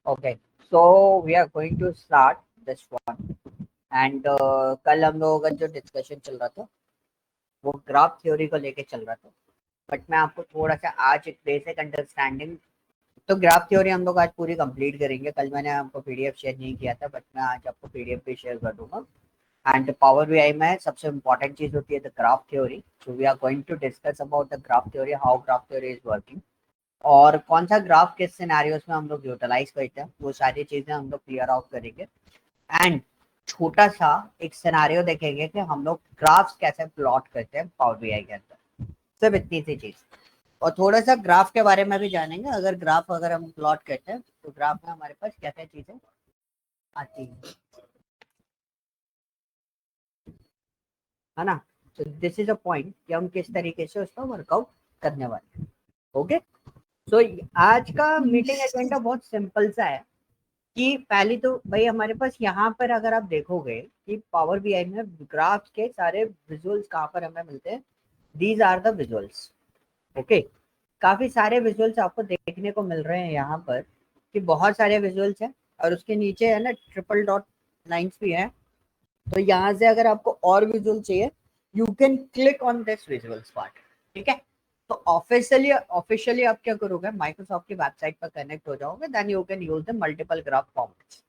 Okay, so we are going to start this one and कल हम लोगों का जो डिस्कशन चल रहा था वो ग्राफ थ्योरी को लेके चल रहा था, बट मैं आपको थोड़ा सा आज एक बेसिक अंडरस्टैंडिंग, तो ग्राफ थ्योरी हम लोग आज पूरी कंप्लीट करेंगे। कल मैंने आपको पीडीएफ शेयर नहीं किया था, बट मैं आज आपको पीडीएफ भी शेयर कर दूंगा। एंड पावर बीआई में सबसे इंपॉर्टेंट चीज होती है the graph theory. So we are going to discuss about the graph theory, how graph theory is working, और कौन सा ग्राफ किस सिनेरियोस में हम लोग यूटिलाइज करते हैं, वो सारी चीजें हम लोग क्लियर आउट करेंगे। एंड छोटा सा एक सिनेरियो देखेंगे कि हम लोग ग्राफ्स कैसे प्लॉट करते हैं पावर बीआई के अंदर, सिर्फ इतनी सी चीज। और थोड़ा सा ग्राफ के बारे में भी जानेंगे, अगर हम प्लॉट करते हैं तो ग्राफ में हमारे पास क्या क्या चीजें आती हैं, है ना। तो दिस इज अ पॉइंट कि हम किस तरीके से उसका वर्कआउट करने वाले हैं। ओके, तो आज का मीटिंग एजेंडा बहुत सिंपल सा है कि पहली तो भाई हमारे पास यहाँ पर अगर आप देखोगे कि पावर बीआई में ग्राफ्स के सारे विजुअल्स कहाँ पर हमें मिलते हैं, these are the visuals. Okay, काफी सारे विजुअल्स आपको देखने को मिल रहे हैं यहाँ पर कि बहुत सारे विजुअल्स हैं, और उसके नीचे है ना ट्रिपल डॉट लाइंस भी है। तो यहाँ से अगर आपको और विजुअल चाहिए, you can click on this visuals part. ठीक है, तो ऑफिशियली आप क्या करोगे, माइक्रोसॉफ्ट की वेबसाइट पर कनेक्ट हो जाओगे, then you can use the multiple graph formats.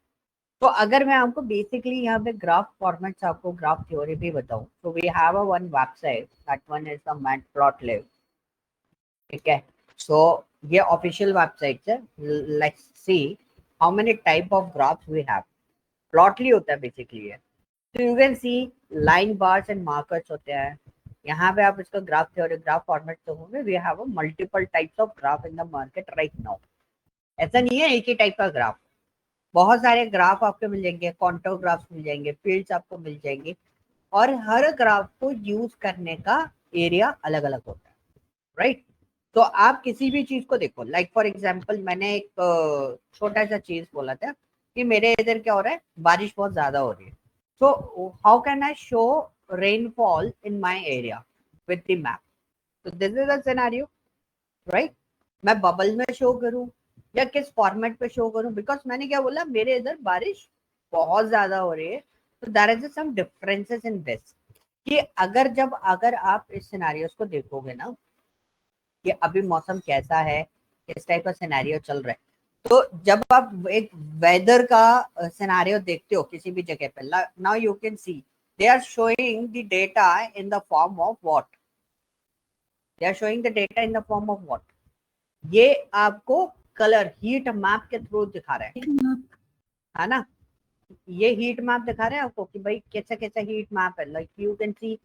तो अगर मैं आपको बेसिकली यहाँ पे ग्राफ फॉर्मेट्स, आपको ग्राफ थ्योरी भी बताऊं, तो we have a one website, that one is the Matplotlib. ठीक है, सो ये ऑफिशियल वेबसाइट है। Let's see how many type of graphs we have. Plotly होता है बेसिकली है, तो you can see line bars and markers होते हैं। यहाँ पे आप इसका ग्राफ थ्योरी, ग्राफ फॉर्मेट देखोगे, we have a multiple types of graph in the market right now. ऐसा नहीं है एक ही टाइप का ग्राफ, बहुत सारे ग्राफ आपको मिल जाएंगे, कॉन्टोर ग्राफ्स मिल जाएंगे, फील्ड्स आपको मिल जाएंगे, और हर ग्राफ को यूज करने का एरिया अलग अलग होता है, राइट। तो आप किसी भी चीज को देखो, लाइक फॉर एग्जाम्पल मैंने एक छोटा सा चीज बोला था कि मेरे इधर क्या हो रहा है, बारिश बहुत ज्यादा हो रही है। So how can I show rainfall in my area with the map? तो this is a scenario, right. मैं बबल में शो करूं या किस फॉर्मेट पे शो करूं, बिकॉज मैंने क्या बोला, मेरे इधर बारिश बहुत ज्यादा हो रही है। तो there is some differences in this, कि अगर आप इस सिनेरियोस को देखोगे ना कि अभी मौसम कैसा है, किस टाइप का सिनेरियो चल रहा है, तो जब आप एक वेदर का सिनेरियो देखते हो किसी भी जगह पे, now you can see they are showing the data in the form of what, they are showing the data in the form of what, ये आपको कलर हीट मैप के थ्रू दिखा रहा है ना। ये हीट मैप दिखा रहे हैं आपको कि भाई कैसा कैसा हीट मैप है। लाइक यू कैन सी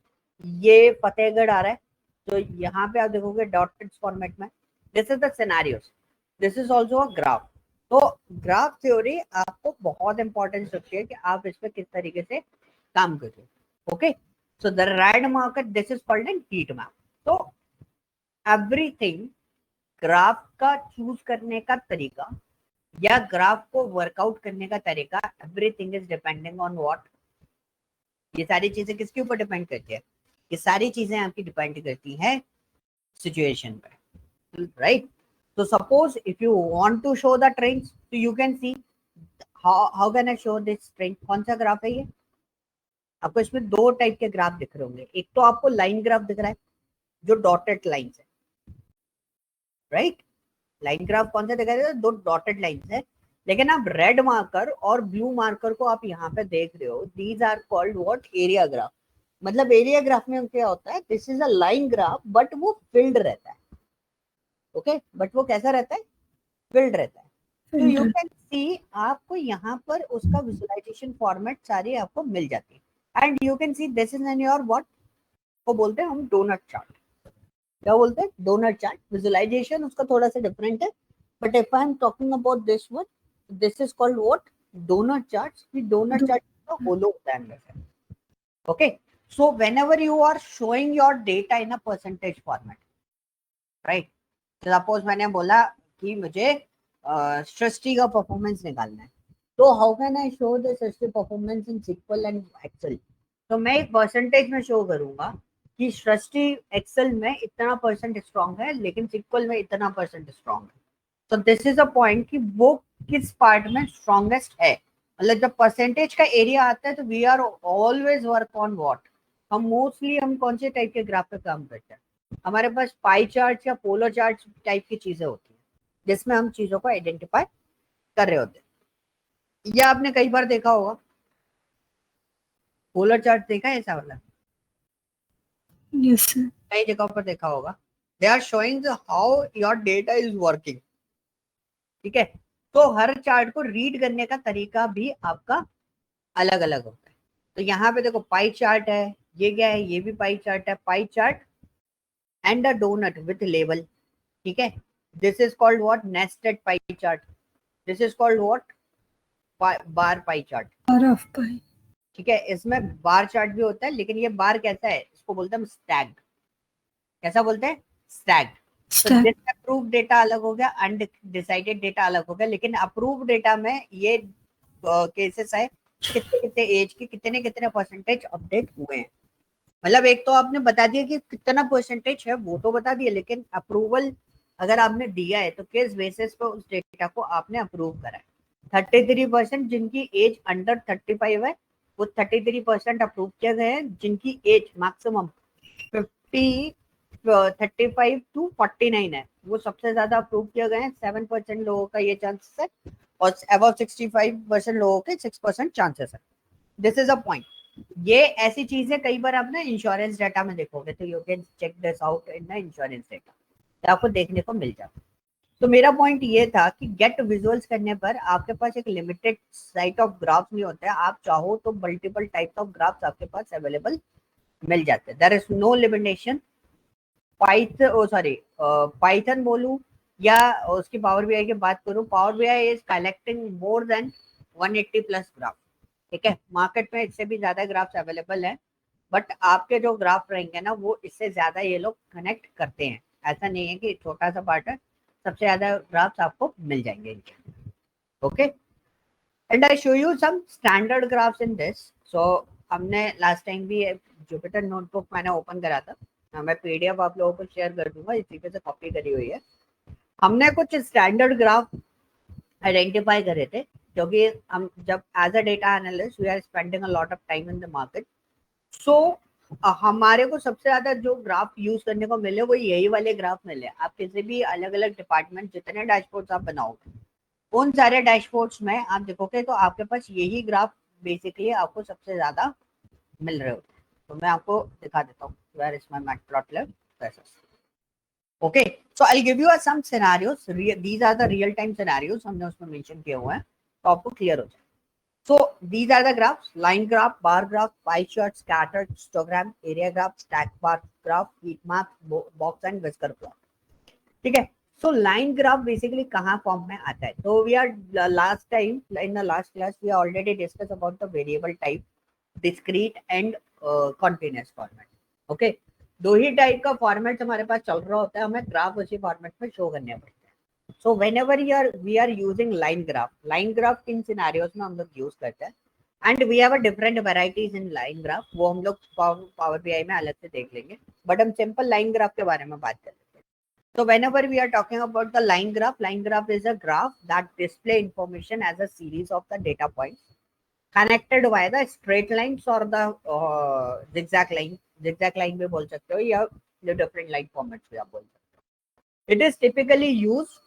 ये फतेहगढ़ आ रहा है, तो यहाँ पे आप देखोगे डॉटेड फॉर्मेट में, this is the scenarios, this is also a graph. तो ग्राफ थ्योरी आपको बहुत इंपॉर्टेंस रखती है कि आप इस पे किस तरीके से काम करें। Okay, so the red market, this is called N heat map. तो एवरीथिंग, ग्राफ का चूज करने का तरीका या ग्राफ को वर्कआउट करने का तरीका, everything is depending on what. ये सारी चीजें किसके ऊपर डिपेंड करती है, ये सारी चीजें आपकी डिपेंड करती है सिचुएशन पे, राइट। तो suppose if you want to show the trends, तो you can see how can I show this trend. कौन सा ग्राफ है ये, आपको इसमें दो टाइप के ग्राफ दिख रहे होंगे। एक तो आपको लाइन ग्राफ दिख रहा है जो डॉटेड लाइन है, राइट। लाइन ग्राफ कौन सा दिखाई दे रहा है, दो डॉटेड लाइंस है। लेकिन आप रेड मार्कर और ब्लू मार्कर को आप यहाँ पे देख रहे हो, these are called what, area graph. मतलब एरिया ग्राफ में क्या होता है, this is a line graph but वो फिल्ड रहता है। ओके, बट वो कैसा रहता है, फिल्ड रहता है। तो यू कैन सी आपको यहाँ पर उसका विजुअलाइजेशन फॉर्मेट सारी आपको मिल जाती है। And you can see this is in your what, वो बोलते हैं हम डोनट चार्ट। क्या बोलते हैं, डोनट चार्ट। विजुअलाइजेशन उसका थोड़ा सा डिफरेंट है, but if I am talking about this one, this is called what, doughnut chart. Doughnut chart का होलो होता है अंदर से। Okay, so whenever you are showing your data in a percentage format, right. Suppose मैंने बोला कि मुझे सृष्टि का परफॉर्मेंस निकालना है, तो how can I show the Srishti performance in SQL and Excel. तो मैं एक परसेंटेज में शो करूंगा कि सृष्टि एक्सेल में इतना परसेंट स्ट्रांग है, लेकिन सिक्वल में इतना परसेंट स्ट्रांग है। तो दिस इज अ पॉइंट कि वो किस पार्ट में स्ट्रॉन्गेस्ट है, मतलब जब परसेंटेज का एरिया आता है तो we are always work on what, हम कौन से टाइप के ग्राफ पे काम करते हैं, हमारे पास पाई चार्ट या पोलर चार्ट टाइप की चीजें होती है जिसमें हम चीजों को आइडेंटिफाई कर रहे होते हैं। यह आपने कई बार देखा होगा, पोलर चार्ट देखा है ऐसा वाला, यस सर। कई जगहों पर देखा होगा, they are showing how your data is working. ठीक है, तो हर चार्ट को रीड करने का तरीका भी आपका अलग अलग होता है। तो यहाँ पे देखो पाई चार्ट है, ये क्या है, ये भी पाई चार्ट है, pie chart and a donut with label. ठीक है, this is called what, nested pie chart, this is called what, bar pie chart. Bar of pie. ठीक है, इसमें बार चार्ट भी होता है, लेकिन ये बार कैसा है, इसको बोलते हैं स्टैग्ड। कैसा बोलते हैं, स्टैग्ड। तो डिसअप्रूव डेटा अलग हो गया, अनडिसाइडेड डेटा अलग हो गया, लेकिन अप्रूव डेटा में ये केसेस है कितने कितने एज के कितने कितने परसेंटेज अपडेट हुए हैं। मतलब एक तो आपने बता दिया कि कितना परसेंटेज है वो तो बता दिया, लेकिन अप्रूवल अगर आपने दिया है तो किस बेसिस पे उस डेटा को आपने अप्रूव करा है। 33% जिनकी एज अंडर 35 है वो 33% अप्रूव किया गया है, जिनकी एज मैक्सिमम 50 35 टू 49 है वो सबसे ज्यादा अप्रूव किया गया है। 7% लोगों का ये चांसेस है और अबव 65% लोगों के 6% चांसेस है। This is a point. ये ऐसी चीज है कई बार आप ना इंश्योरेंस डाटा में देखोगे तो you can check this out in the insurance data, तो आपको देखने को मिल जाता है। तो मेरा पॉइंट ये था कि गेट विजुअल्स करने पर आपके पास एक लिमिटेड सेट ऑफ ग्राफ्स नहीं होते हैं, आप चाहो तो मल्टीपल टाइप्स ऑफ ग्राफ्स आपके पास अवेलेबल मिल जाते हैं। There is no limitation. Python बोलूं या उसकी पावर बीआई की बात करूं, Power BI is collecting more than 180 plus graph. ठीक है, मार्केट में इससे भी ज्यादा ग्राफ्स अवेलेबल है, बट आपके जो ग्राफ रहेंगे ना वो इससे ज्यादा ये लोग कनेक्ट करते हैं। ऐसा नहीं है कि छोटा सा पार्ट है, सबसे ज्यादा ग्राफ्स आपको मिल जाएंगे इनके। Okay, and I show you some standard graphs in this. So हमने लास्ट टाइम भी जुपिटर नोटबुक मैंने ओपन करा था, मैं पीडीएफ आप लोगों को शेयर कर दूंगा, इसी पे से कॉपी करी हुई है। हमने कुछ स्टैंडर्ड ग्राफ आइडेंटिफाई करे थे, क्योंकि हम जब as a data analyst we are spending a lot of time in the market. So हमारे को सबसे ज्यादा जो ग्राफ यूज करने को मिले वो यही वाले ग्राफ मिले। आप किसी भी अलग अलग डिपार्टमेंट जितने डैशबोर्ड्स आप बनाओगे उन सारे डैशबोर्ड्स में आप देखोगे तो आपके पास यही ग्राफ बेसिकली आपको सबसे ज्यादा मिल रहे होते हैं। तो मैं आपको दिखा देता हूँ, where is my matplotlib. Okay, so I give you some scenarios, these are the real time scenarios हमने उसमें मेंशन किए हुए हैं, तो आपको क्लियर हो जाए। So these are the graphs: line graph, bar graph, pie chart, scatter histogram, area graph, stack bar graph, heat map, box and whisker plot. ठीक है, so line graph basically कहाँ फॉर्म में आता है, तो we are last time in the last class we already discussed about the variable type, discrete and continuous format. Okay, दो ही type का format हमारे पास चल रहा होता है, हमें ग्राफ उसी फॉर्मेट में शो करने पड़ते हैं। So whenever we are using line graph किन सिनेरियोस में हम लोग यूज करते हैं, and we have a different varieties in line graph, वो हम लोग पावर बीआई में अलग से देख लेंगे, बट हम सिंपल लाइन ग्राफ के बारे में बात कर लेते हैं। So whenever we are talking about the line graph is a graph that display information as a series of the data points connected by the straight lines or the zigzag line. Zigzag line भी बोल सकते हो या different line formats भी आप बोल सकते हो। It is typically used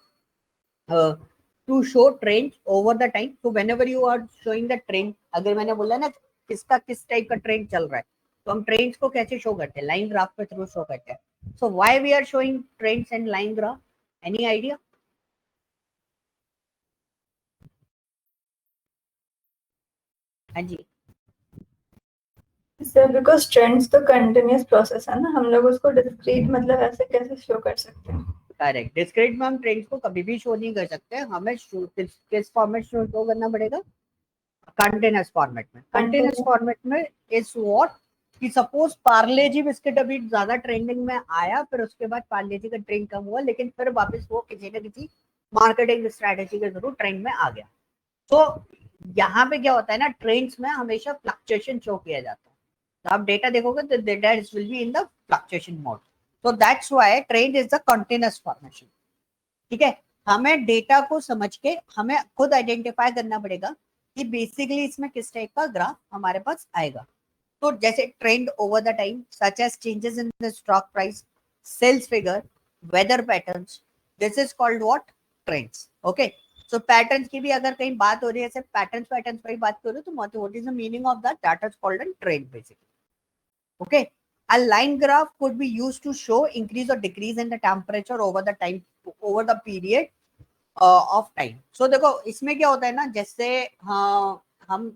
to show trends over the time. So whenever you are showing the trend, अगर मैंने बोला ना किसका किस टाइप का ट्रेंड चल रहा है, तो हम ट्रेंड्स को कैसे शो करते हैं, लाइन ग्राफ के थ्रू शो करते हैं। So why we are showing trends and line graph, any idea? हाँ जी सर बिकॉज ट्रेंड्स तो कंटिन्यूस प्रोसेस है ना, हम लोग उसको डिस्क्रीट मतलब ऐसे कैसे शो कर सकते हैं? करेक्ट, डिस्क्रीट में हम ट्रेंड्स को कभी भी शो नहीं कर सकते, हमें किस फॉर्मेट शो करना पड़ेगा, कंटिन्यूस फॉर्मेट में। कंटिन्यूस फॉर्मेट में इज व्हाट कि सपोज पार्ले जी बिस्किट अभी ज्यादा ट्रेंडिंग में आया, फिर उसके बाद पार्ले जी का ट्रेंड कम हुआ, लेकिन फिर वापस वो किसी न किसी मार्केटिंग स्ट्रेटेजी के थ्रू ट्रेंड में आ गया। तो यहाँ पे क्या होता है ना, ट्रेंड्स में हमेशा फ्लक्चुएशन शो किया जाता है, तो आप डेटा देखोगे तो data will be in the fluctuation mode. So that's why trend is the continuous formation. ठीक है, हमें डेटा को समझ के हमें खुद आइडेंटिफाई करना पड़ेगा कि बेसिकली इसमें किस टाइप का ग्राफ हमारे पास आएगा। तो जैसे trend over the time such as changes in the stock price, sales figure, weather patterns, this is called what, trends. Okay, so patterns की भी अगर कहीं बात हो रही है, जैसे पैटर्न्स पर ही बात करो तो what is the meaning of that, that is called N trend basically. Okay, a line graph could be used to show increase or decrease in the temperature over the time, over the period of time. So देखो इसमें क्या होता है ना, जैसे हाँ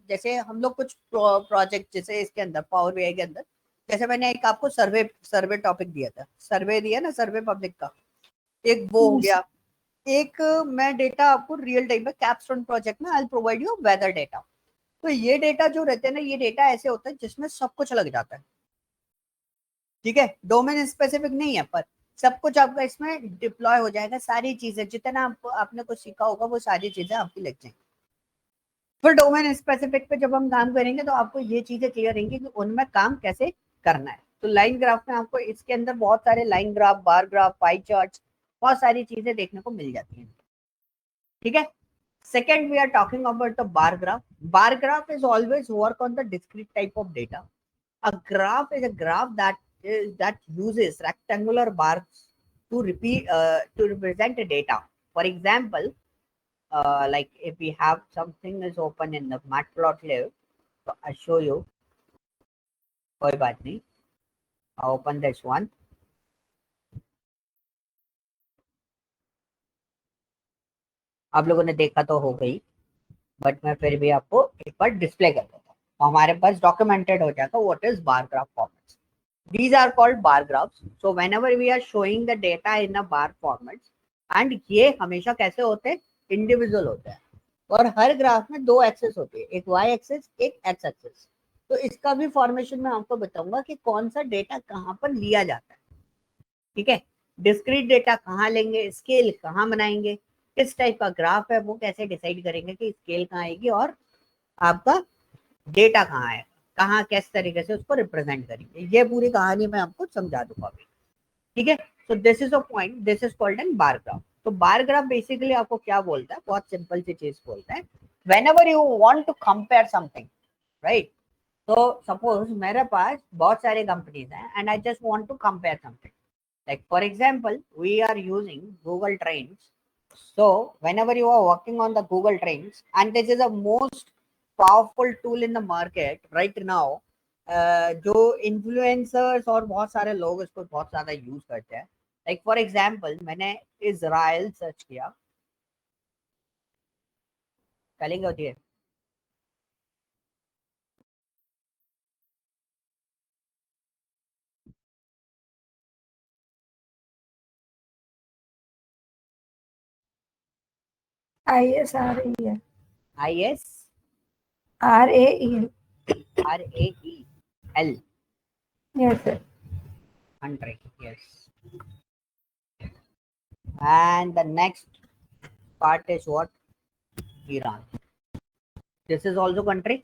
जैसे हम लोग कुछ प्रोजेक्ट जैसे इसके अंदर पावर बीआई के अंदर, जैसे मैंने एक आपको सर्वे टॉपिक दिया था, सर्वे दिया ना, सर्वे पब्लिक का, एक वो हो गया। एक मैं डेटा आपको रियल टाइम में कैपस्टोन प्रोजेक्ट में I provide you whether data. तो ये डेटा जो रहते हैं ना, ये डेटा ऐसे होता है जिसमें सब कुछ लग जाता है, ठीक है, डोमेन स्पेसिफिक नहीं है, पर सब कुछ आपका इसमें डिप्लॉय हो जाएगा, सारी चीजें जितना आपको आपने कुछ सीखा होगा वो सारी चीजें आपकी लग जाएंगी। फिर डोमेन स्पेसिफिक पे जब हम काम करेंगे तो आपको ये चीजें क्लियर रहेंगी कि उनमें काम कैसे करना है। तो लाइन ग्राफ में आपको इसके अंदर बहुत सारे line graph, bar graph, pie chart, बहुत सारी चीजें देखने को मिल जाती हैं, ठीक है। Second, we are talking about the bar graph. Bar graph is always work on the discrete type of data. A graph is a graph that uses rectangular bars to represent the data. For example, like if we have something is open in the matplotlib, so I'll show you. कोई बात नहीं, I'll open this one. आप लोगों ने देखा तो हो गई, बट मैं फिर भी आपको एक बार डिस्प्ले कर देता हूँ, तो हमारे पास डॉक्यूमेंटेड हो जाता है what is bar graph formats. These are called bar graphs. So whenever we are showing the data in a bar format, and ये हमेशा कैसे होते हैं, इंडिविजुअल होते हैं, और हर ग्राफ में दो एक्सेस होती है, एक वाई एक्सेस, एक एक्स एक्सेस। तो इसका भी फॉर्मेशन मैं आपको बताऊंगा कि कौन सा डेटा कहाँ पर लिया जाता है, ठीक है। डिस्क्रीट डेटा कहाँ लेंगे, स्केल कहाँ बनाएंगे, किस टाइप का ग्राफ है वो कैसे डिसाइड करेंगे कि स्केल कहाँ आएगी और आपका डेटा कहाँ है, कहाँ किस तरीके से उसको रिप्रेजेंट करेंगे, ये पूरी कहानी मैं आपको समझा दूंगा अभी, ठीक है। सो this is a point, this is called an bar graph. तो बार ग्राफ बेसिकली आपको क्या बोलता है, बहुत सिंपल सी चीज बोलता है, whenever you want to compare something, right. तो सपोज मेरे पास बहुत सारे कंपनीज हैं and I just want to compare something, like for example we are using Google Trends. So whenever you are working on the Google Trends, and this is the most powerful tool in the market right now, जो influencers और बहुत सारे लोग इसको बहुत ज्यादा use करते हैं। लाइक फॉर एग्जांपल मैंने इजराइल सर्च किया, स्पेलिंग होती है IS आ रही है, IS RAEL, RAEL, yes sir. country, yes, and the next part is what, Iran. This is also country,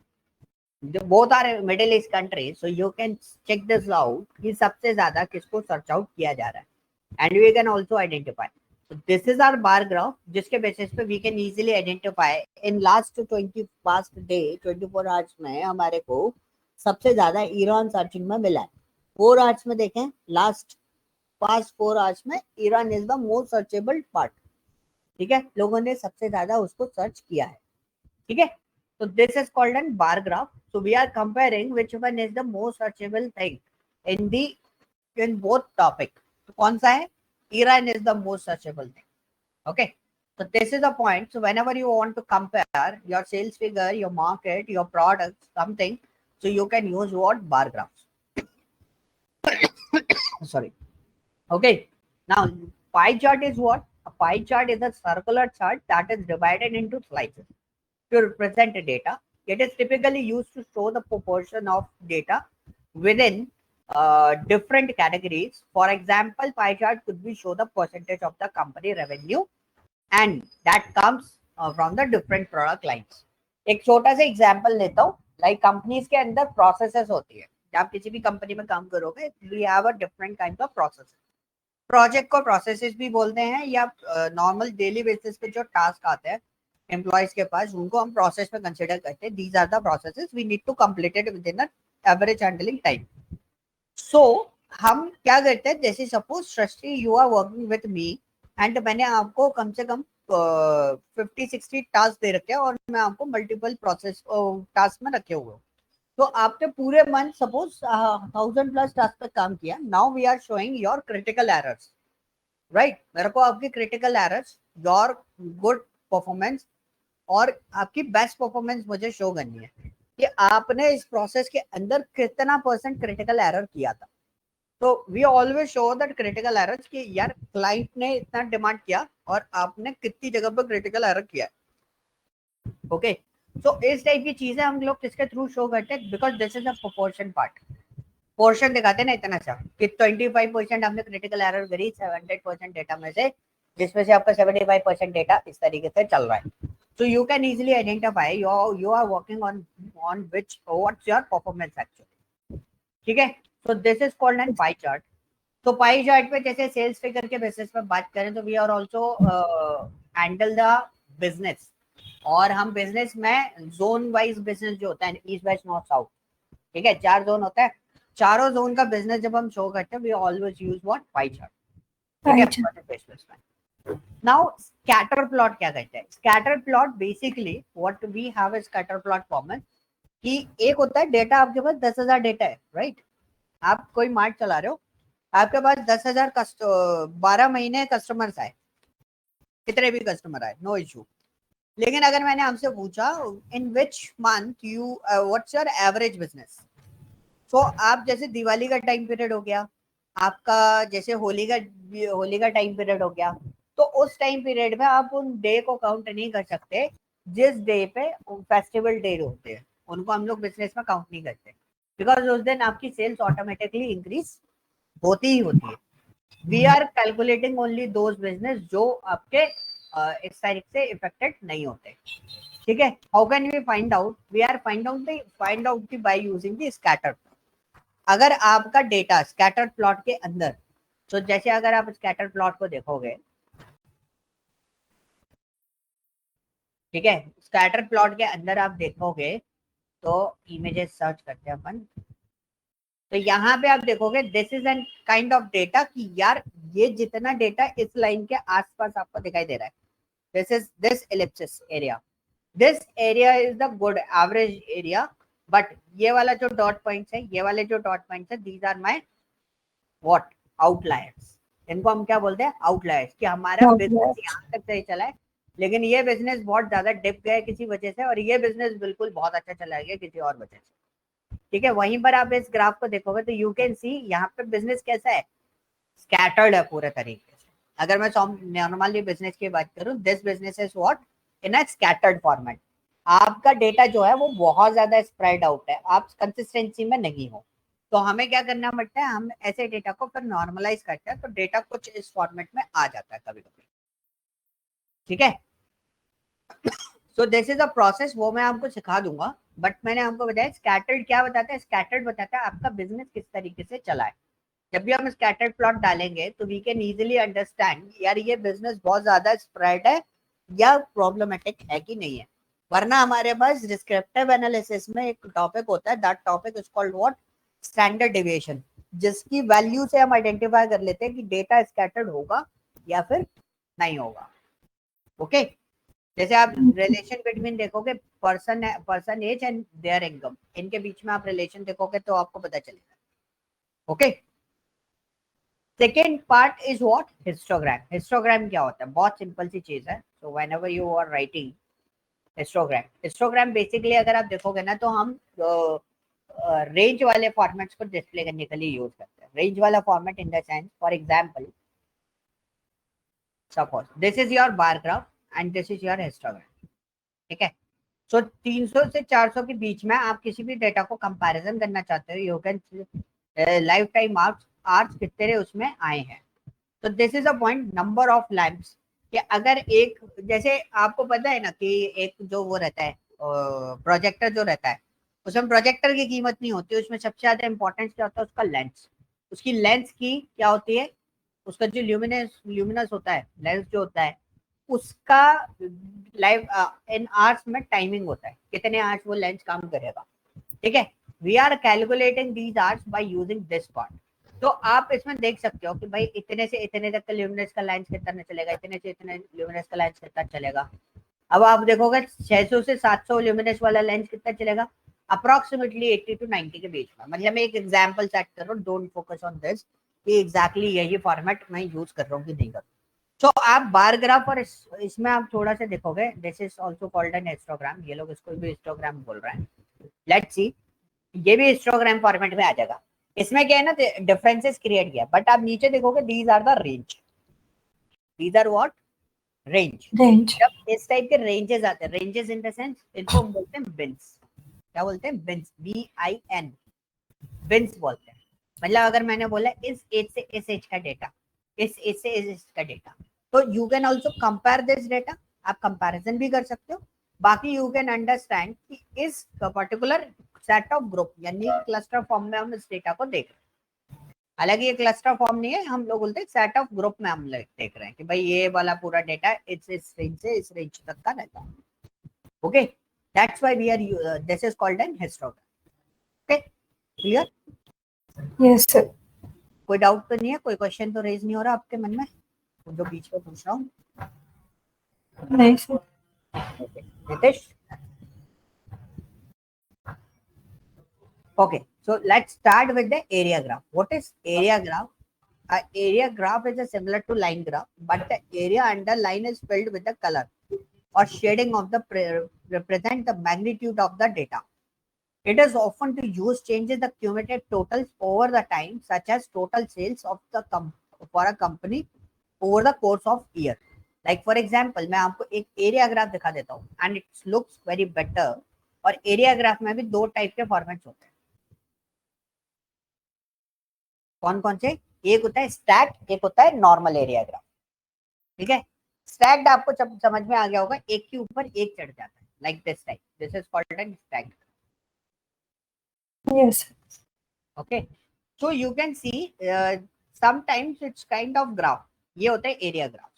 both are middle east country, so you can check this out कि सबसे ज्यादा किसको search out किया जा रहा है, and we can also identify. This is our bar graph, जिसके basis पे we can easily identify in last 24 hours में हमारे को सबसे ज्यादा ईरान सर्चिंग में मिला है। 4 आवर्स में देखें, लास्ट पास्ट 4 आवर्स में Iran is the most searchable part, ठीक है, लोगों ने सबसे ज्यादा उसको सर्च किया है, ठीक है। So this is called an bar graph. So we are comparing which one is the most searchable thing in both topic. तो कौन सा है, Iran is the most searchable thing. Okay. So this is the point. So whenever you want to compare your sales figure, your market, your product, something, so you can use what, bar graphs. Sorry. Okay. Now pie chart is what? A pie chart is a circular chart that is divided into slices to represent the data. It is typically used to show the proportion of data within different categories. For example, pie chart could be show the percentage of the company revenue and that comes from the different product lines. एक छोटा सा example लेता हूँ, like companies के अंदर processes होती है, जब आप किसी भी कंपनी में काम करोगे, we have a different kind of processes. Project को प्रोसेसेस भी बोलते हैं, या नॉर्मल डेली बेसिस पे जो टास्क आते हैं एम्प्लॉयज के पास, उनको हम प्रोसेस में कंसिडर करते हैं. These are the processes we need to complete it within average handling time. So हम क्या करते हैं, जैसे suppose Srishti you are working with me and मैंने आपको कम से कम 50-60 टास्क दे रखे हैं और मैं आपको मल्टीपल प्रोसेस टास्क में रखे हुए हूँ. तो आपने पूरे मंथ सपोज 1000+ टास्क पे काम किया. Now we are showing your critical errors, right. मेरे को आपकी critical errors, your good performance और आपकी बेस्ट परफॉर्मेंस मुझे शो करनी है कि आपने इस प्रोसेस के अंदर कितना % क्रिटिकल एरर किया था. तो we always show that critical errors कि यार क्लाइंट ने इतना डिमांड किया और आपने कितनी जगह पर क्रिटिकल एरर किया. ओके, तो इस टाइप की चीजें हम लोग किसके थ्रू शो करते हैं, because this is a proportion part. Portion दिखाते हैं ना इतना सा कि 25% आपने क्रिटिकल एरर करी 700% डेटा में से, जिसमें से आपका 75% डेटा इस तरीके से चल रहा है. So you can easily identify you are working on which what's your performance actually. ठीक है. So this is called an pie chart. तो पाई चार्ट पे जैसे सेल्स फिगर के बेसिस पे बात करें तो we are also handle the business, और हम बिजनेस में जोन वाइज बिजनेस जो होता है ईस्ट वेस्ट नॉर्थ साउथ, ठीक है, 4 जोन होता है. चारों जोन का बिजनेस जब हम शो करते हैं we always use what, pie chart. ठीक है, प्रोजेक्ट बेसिस पे. नाउ स्कैटर प्लॉट क्या कहते हैं? Scatter plot basically what we have a scatter plot format कि एक होता है डेटा, आपके पास 10,000 डेटा है, राइट. आप कोई मार्ट चला रहे हो, आपके पास 10,000 12 महीने कस्टमर्स आए, कितने भी कस्टमर आए, नो इशू. लेकिन अगर मैंने आपसे पूछा in which month you what's your average business, तो आप जैसे दिवाली का टाइम पीरियड हो गया आपका, जैसे होली का टाइम पीरियड हो गया, तो उस टाइम पीरियड में आप उन डे को काउंट नहीं कर सकते जिस डे पे फेस्टिवल डे होते हैं, उनको हम लोग बिजनेस में काउंट नहीं करते, बिकॉज उस दिन आपकी सेल्स ऑटोमेटिकली इंक्रीज होती ही होती है. We are calculating only those business जो आपके इस तारीख से इफेक्टेड नहीं होते. ठीक है. How can we find out? We are find out by using the scatter. अगर आपका डेटा स्कैटर प्लॉट के अंदर, तो जैसे अगर आप स्कैटर प्लॉट को देखोगे, ठीक है, स्कैटर प्लॉट के अंदर आप देखोगे तो इमेजेस सर्च करते हैं अपन, तो यहाँ पे आप देखोगे this is N kind of data कि यार ये जितना डेटा इस लाइन के आसपास आपको दिखाई दे रहा है, this is this ellipsis area, this area is the good average area. But ये वाला जो डॉट पॉइंट्स है, ये वाले जो डॉट पॉइंट्स है, these are my what, outliers. इनको हम क्या बोलते हैं? आउटलायर्स. कि हमारा बिजनेस यहाँ तक सही चला है, लेकिन ये बिजनेस बहुत ज्यादा डिप गया किसी वजह से, और ये बिजनेस बिल्कुल बहुत अच्छा चला गया किसी और वजह से. ठीक है. वहीं पर आप इस ग्राफ को देखोगे तो यू कैन सी यहाँ पे बिजनेस कैसा है, स्कैटर्ड है पूरे तरीके से. अगर मैं नॉर्मली बिजनेस की बात करूं, this business is what, in a scattered format. आपका डेटा जो है वो बहुत ज्यादा स्प्रेड आउट है, आप कंसिस्टेंसी में नहीं हो. तो हमें क्या करना पड़ता है, हम ऐसे डेटा को फिर नॉर्मलाइज करते हैं, तो डेटा कुछ इस फॉर्मेट में आ जाता है कभी कभी. ठीक है. सो दिस इज अ प्रोसेस, वो मैं आपको सिखा दूंगा. बट मैंने आपको बताया स्कैटर्ड क्या बताता है. स्कैटर्ड बताता है आपका बिजनेस किस तरीके से चला है. जब भी हम स्कैटर्ड प्लॉट डालेंगे तो वी कैन इजीली अंडरस्टैंड यार ये बिजनेस बहुत ज्यादा स्प्रेड है या प्रॉब्लमेटिक है कि नहीं है. वरना हमारे पास डिस्क्रिप्टिव एनालिसिस में एक टॉपिक होता है, that topic is called what, standard deviation, जिसकी वैल्यू से हम आइडेंटिफाई कर लेते हैं कि डेटा स्कैटर्ड होगा या फिर नहीं होगा. ओके. जैसे आप रिलेशन बिटवीन देखोगे person age and their income, इनके बीच में आप रिलेशन देखोगे तो आपको पता चलेगा. Okay. Second part is what, histogram. Histogram क्या होता है? बहुत सिंपल सी चीज है. So whenever you are writing histogram, histogram basically अगर आप देखोगे ना तो हम रेंज वाले फॉर्मेट्स को डिस्प्ले करने के लिए यूज करते हैं. रेंज वाला format in the sense, for example suppose this is your bar graph and this is your histogram. ठीक है. सो 300 से 400 के बीच में आप किसी भी डेटा को कंपैरिजन करना चाहते हो, you can life time arts कितने उसमें आए हैं. तो this is a point, number of lamps. कि अगर एक, जैसे आपको पता है ना कि एक जो वो रहता है प्रोजेक्टर जो रहता है, उसमें प्रोजेक्टर की कीमत नहीं होती, उसमें सबसे ज्यादा इंपॉर्टेंस क्या होता है, उसका लेंस. उसकी लेंस की क्या होती है, उसका जो ल्यूमिनस होता है, लेंस जो होता है, उसका लाइव इन आवर्स में टाइमिंग होता है, कितने आवर्स वो लेंस काम करेगा, ठीक है। We are calculating these hours by using this part. तो आप इसमें देख सकते हो कि भाई इतने से इतने तक का ल्यूमिनस का लेंस कितना चलेगा, इतने से इतने ल्यूमिनस का लेंस कितना चलेगा। अब आप देखोगे 600 से 700 ल्यूमिनस वाला लेंस कितना चलेगा, अप्रोक्सीमेटली 80 टू 90 के बीच में। मतलब मैं एक एग्जांपल सेट कर रहा हूँ, डोंट फोकस ऑन दिस कि एग्जैक्टली यही फॉर्मेट मैं यूज कर रहा हूँ कि नहीं कर रहा हूँ। तो आप बार ग्राफ और इसमें आप थोड़ा सा देखोगे, this is also called an histogram, ये लोग इसको भी हिस्टोग्राम बोल रहे हैं। लेट्स सी, ये भी हिस्टोग्राम फॉर्मेट में आ जाएगा। इसमें क्या है ना, डिफरेंसेस क्रिएट किया, बट आप नीचे देखोगे these are the range, these are what, range. Range. जब इस टाइप के रेंजेस आते हैं, रेंजेस इन द सेंस, इनको हम बोलते हैं बिन्स। क्या बोलते हैं, बिन्स, BIN, बिन्स बोलते हैं। मतलब अगर मैंने बोला इस एज से इस एज का डेटा, इस एज से इस एज का डेटा, तो you can also compare this data, आप कंपैरिजन भी कर सकते हो। बाकी यू कैन अंडरस्टैंड कि इस पर्टिकुलर सेट ऑफ ग्रुप यानी क्लस्टर फॉर्म में हम इस डेटा को देख रहे हैं। हालांकि ये क्लस्टर फॉर्म नहीं है, हम लोग बोलते हैं सेट ऑफ ग्रुप में हम लोग देख रहे हैं कि भाई ये वाला पूरा डेटा इस रेंज से इस रेंज तक का रहता है। Okay, that's why we are this is called an histogram. Okay, clear? Yes sir. कोई डाउट तो नहीं है, कोई क्वेश्चन तो रेज नहीं हो रहा आपके मन में जो बीच में पूछ रहा हूँ? नहीं sir. Okay, Nitesh. Okay, so let's start with the area graph. What is area graph? Area graph is a similar to line graph, but the area under line is filled with the color or shading of the represent the magnitude of the data. It is often to use changes the cumulative totals over the time, such as total sales of the for a company over the course of year. Like for example, मैं आपको एक area graph दिखा देता हूँ and it looks very better. और area graph में भी दो टाइप के फॉर्मेट्स होते हैं। कौन कौन से? एक होता है स्टैक्ड, एक होता है नॉर्मल एरिया ग्राफ। ठीक है, स्टैक्ड आपको जब समझ में आ गया होगा, एक के ऊपर एक चढ़ जाता है, like this type, this is called an stacked. Yes. Okay, so you can see sometimes it's kind of graph, ये होता है एरिया ग्राफ।